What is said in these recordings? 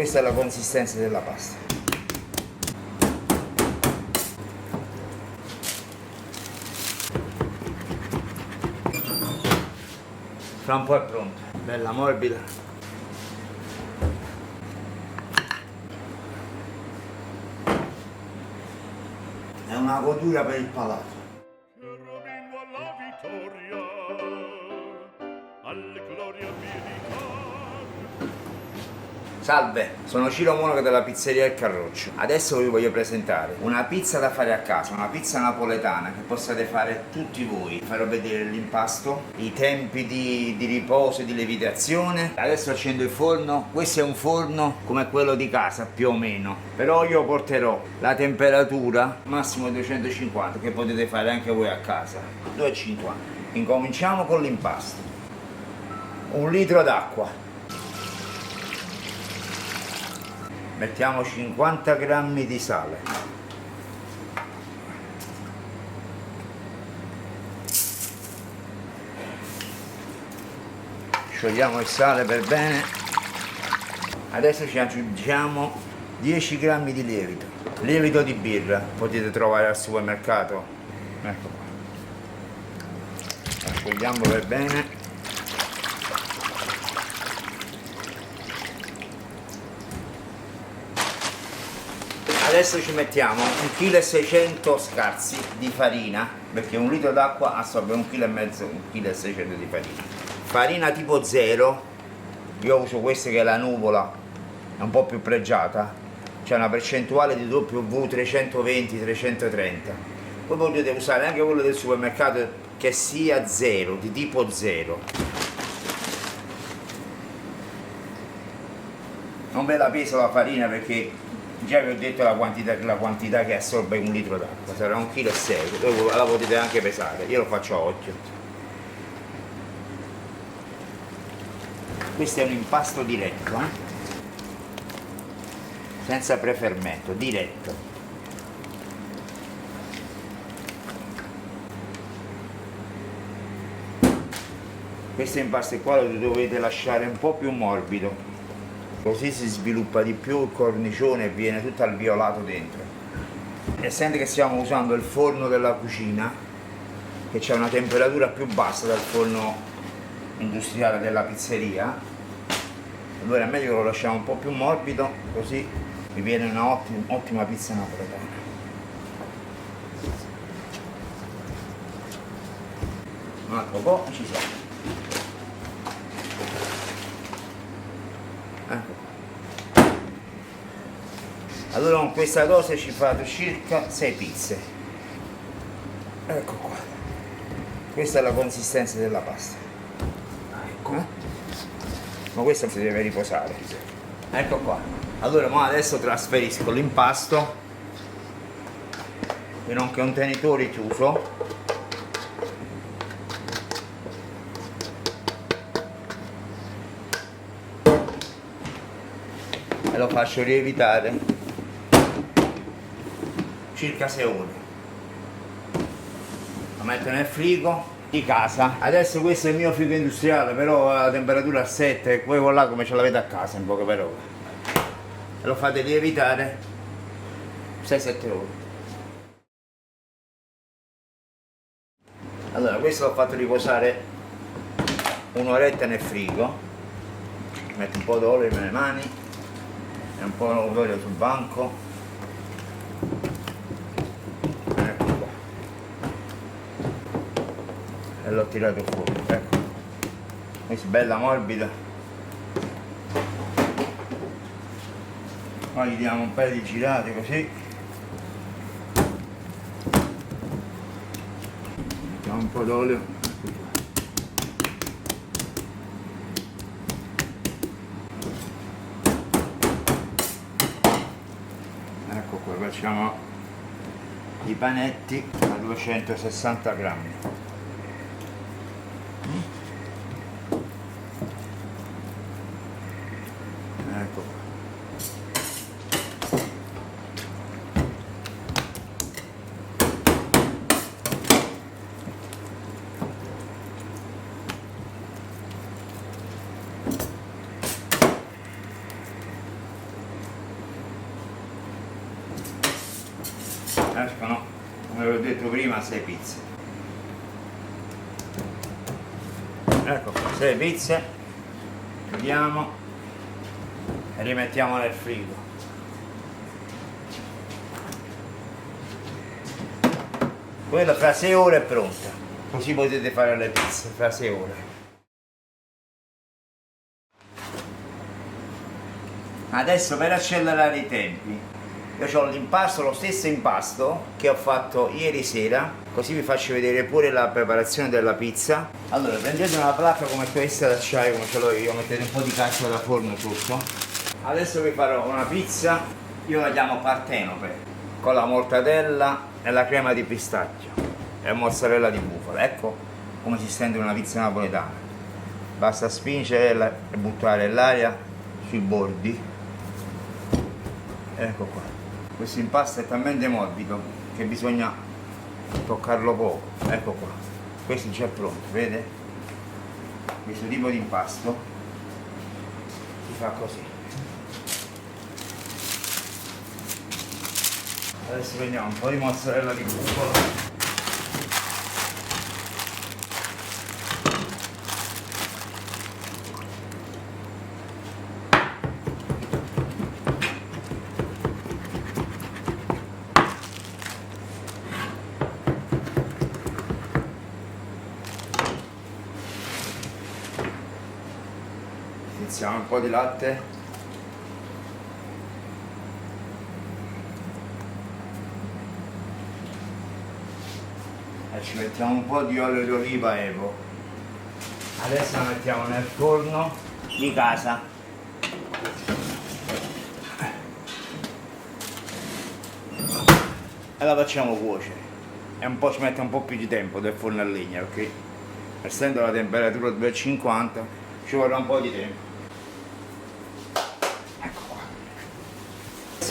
Questa è la consistenza della pasta. Fra un po' è pronta, bella morbida. È una cottura per il palato. Salve, sono Ciro Monaco della pizzeria Il Carroccio. Adesso vi voglio presentare una pizza da fare a casa, una pizza napoletana che possiate fare tutti voi. Farò vedere l'impasto, i tempi di riposo e di lievitazione. Adesso accendo il forno. Questo è un forno come quello di casa più o meno, però io porterò la temperatura massimo 250 che potete fare anche voi a casa, 250. Incominciamo con l'impasto. 1 litro d'acqua. Mettiamo 50 grammi di sale. Sciogliamo il sale per bene. Adesso ci aggiungiamo 10 grammi di lievito. Lievito di birra, potete trovare al supermercato. Ecco qua. Lo sciogliamo per bene. Adesso ci mettiamo 1,6 kg scarsi di farina, perché 1 litro d'acqua assorbe 1,5 kg, 1,6 kg di farina. Farina tipo 0, io uso questa che è la nuvola, è un po' più pregiata, c'è una percentuale di W 320-330. Voi potete usare anche quello del supermercato che sia 0, di tipo 0. Non ve la peso la farina perché già vi ho detto la quantità che assorbe 1 litro d'acqua, sarà 1,6 kg, voi la potete anche pesare, io lo faccio a occhio. Questo è un impasto diretto, senza prefermento, diretto. Questo impasto qua lo dovete lasciare un po' più morbido, così si sviluppa di più il cornicione e viene tutto alveolato dentro. Essendo che stiamo usando il forno della cucina, che c'è una temperatura più bassa del forno industriale della pizzeria, allora è meglio che lo lasciamo un po' più morbido, così vi viene una ottima pizza napoletana. Un altro po' ci siamo. Allora con questa dose ci fate circa 6 pizze. Ecco qua. Questa è la consistenza della pasta. Ecco. Ma questa si deve riposare. Ecco qua. Allora ma adesso trasferisco l'impasto in un contenitore chiuso. E lo faccio lievitare circa 6 ore. Lo metto nel frigo di casa. Adesso questo è il mio frigo industriale, però a temperatura a 7, voi con là come ce l'avete a casa in poche parole. E lo fate lievitare 6-7 ore. Allora questo l'ho fatto riposare un'oretta nel frigo. Metto un po' d'olio nelle mani e un po' d'olio sul banco. E l'ho tirato fuori, ecco. Questa è bella morbida. Poi gli diamo un paio di girate così. Mettiamo un po' d'olio. Ecco qua, facciamo i panetti a 260 grammi. Ecco qua. prima 6 pizze. Ecco qua, 6 pizze, chiudiamo e rimettiamo nel frigo. Quella fra 6 ore è pronta, così potete fare le pizze fra 6 ore. Adesso per accelerare i tempi, io ho l'impasto, lo stesso impasto che ho fatto ieri sera, così vi faccio vedere pure la preparazione della pizza. Allora, prendete una placca come questa d'acciaio, come ce l'ho io, mettete un po' di carta da forno sotto. Adesso vi farò una pizza, io la chiamo partenope, con la mortadella e la crema di pistacchio e mozzarella di bufala. Ecco come si stende una pizza napoletana. Basta spingere e buttare l'aria sui bordi. Ecco qua, questo impasto è talmente morbido che bisogna toccarlo poco. Ecco qua, questo già è pronto, vede? Questo tipo di impasto si fa così. Adesso prendiamo un po' di mozzarella di bufala. Iniziamo un po' di latte. E ci mettiamo un po' di olio di oliva Evo. Adesso la mettiamo nel forno di casa. E la facciamo cuocere. E un po' ci mette un po' più di tempo del forno a legna, perché essendo la temperatura 250 ci vorrà un po' di tempo.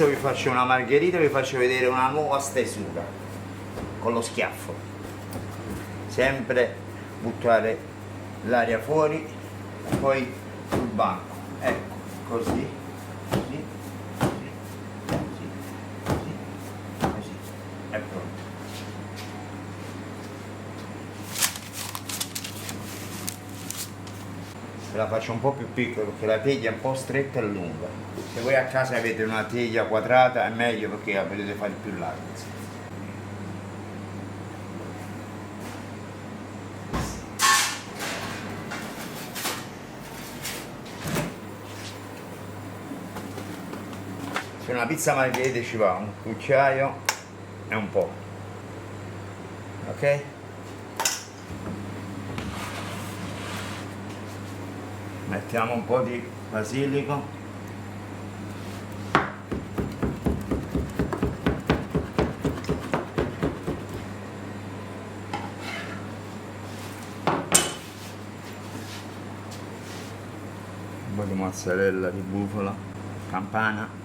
Adesso vi faccio una margherita e vi faccio vedere una nuova stesura con lo schiaffo. Sempre buttare l'aria fuori e poi sul banco. Ecco, così, così, così, così, così, così. È pronto. Ve la faccio un po' più piccola perché la teglia è un po' stretta e lunga. Se voi a casa avete una teglia quadrata è meglio perché la potete fare più larga. Se una pizza margherita ci va un cucchiaio e un po', ok? Mettiamo un po' di basilico. Un po' di mozzarella di bufala, campana.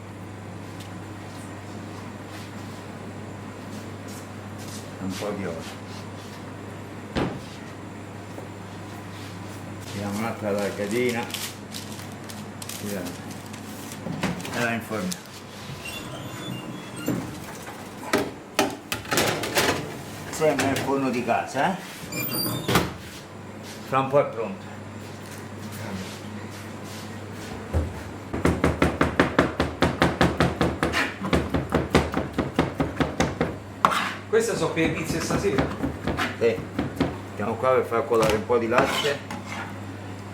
Un po' di olio. Diamo un'altra targatina e la inforniamo. Sempre nel forno di casa, fra un po' è pronto. Queste sono per le pizze stasera? Sì. Stiamo qua per far colare un po' di latte,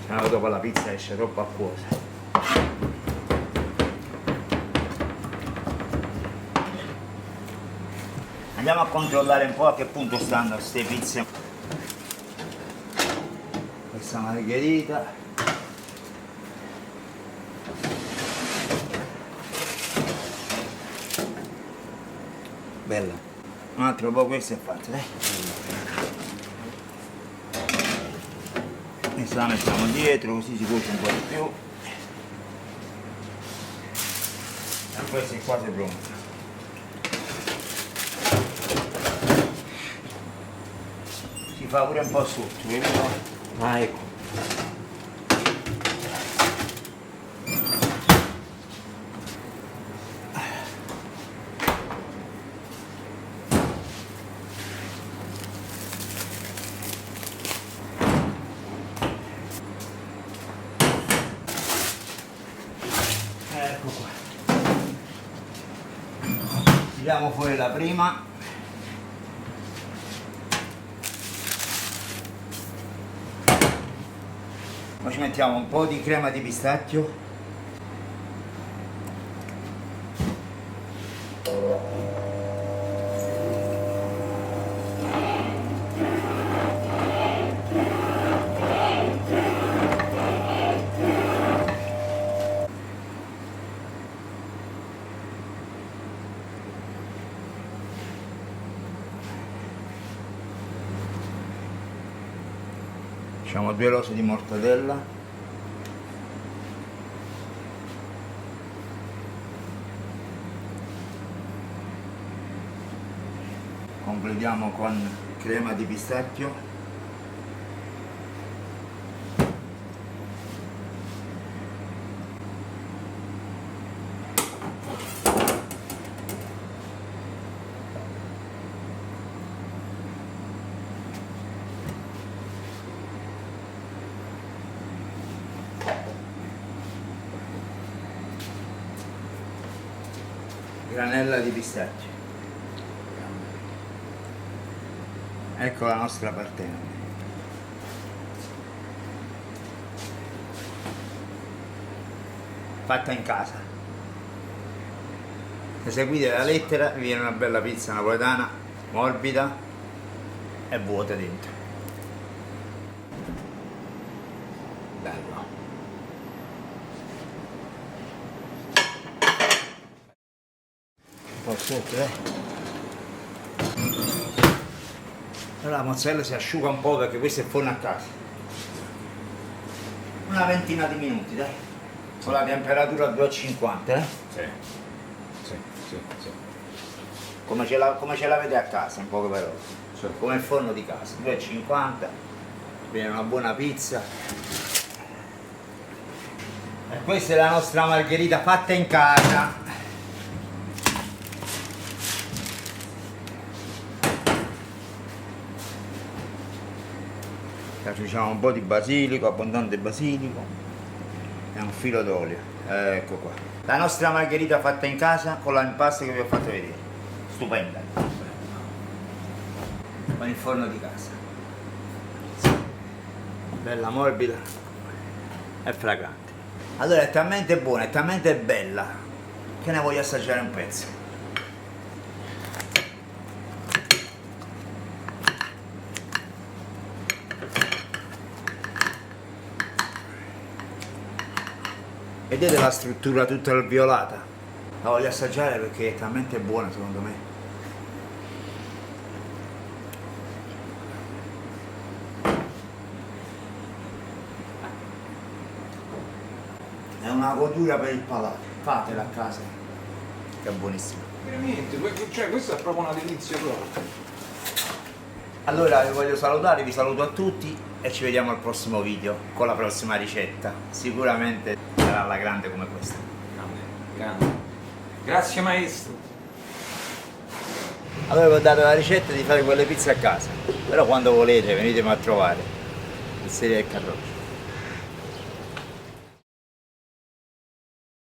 se no dopo la pizza esce troppo acquosa. Andiamo a controllare un po' a che punto stanno queste pizze. Questa margherita. Bella. Un altro po' questo è fatto, dai. Questa la mettiamo dietro così si cuoce un po' di più. E questo è quasi pronto. Si fa pure un po' sotto, capito? Ah, ecco. Togliamo fuori la prima. Poi ci mettiamo un po' di crema di pistacchio. Facciamo 2 rose di mortadella. Completiamo con crema di pistacchio. Granella di pistacchio. Ecco la nostra partenza. Fatta in casa. Se seguite la lettera vi viene una bella pizza napoletana, morbida e vuota dentro. Bello. Un po' sotto, Allora la mozzarella si asciuga un po' perché questo è forno a casa. Una ventina di minuti, dai. Con la temperatura a 250, Sì. Sì, sì, sì. Come ce l'avete a casa, in poche parole. Sì. Come il forno di casa, 250, viene una buona pizza. E questa è la nostra margherita fatta in casa. Aggiungiamo un po' di basilico, abbondante basilico e un filo d'olio. Ecco qua. La nostra margherita fatta in casa con l'impasto che vi ho fatto vedere. Stupenda. Con il forno di casa. Bella morbida e fragrante. Allora è talmente buona, è talmente bella che ne voglio assaggiare un pezzo. Vedete la struttura tutta alveolata? La voglio assaggiare perché è talmente buona secondo me. È una godura per il palato. Fatela a casa. Che è buonissima. Veramente, cioè questa è proprio una delizia proprio. Allora vi voglio salutare, vi saluto a tutti e ci vediamo al prossimo video con la prossima ricetta. Sicuramente sarà alla grande come questa. Grande, grande. Grazie maestro. Allora vi ho dato la ricetta di fare quelle pizze a casa, però quando volete venitemi a trovare. Pizzeria del Carroccio.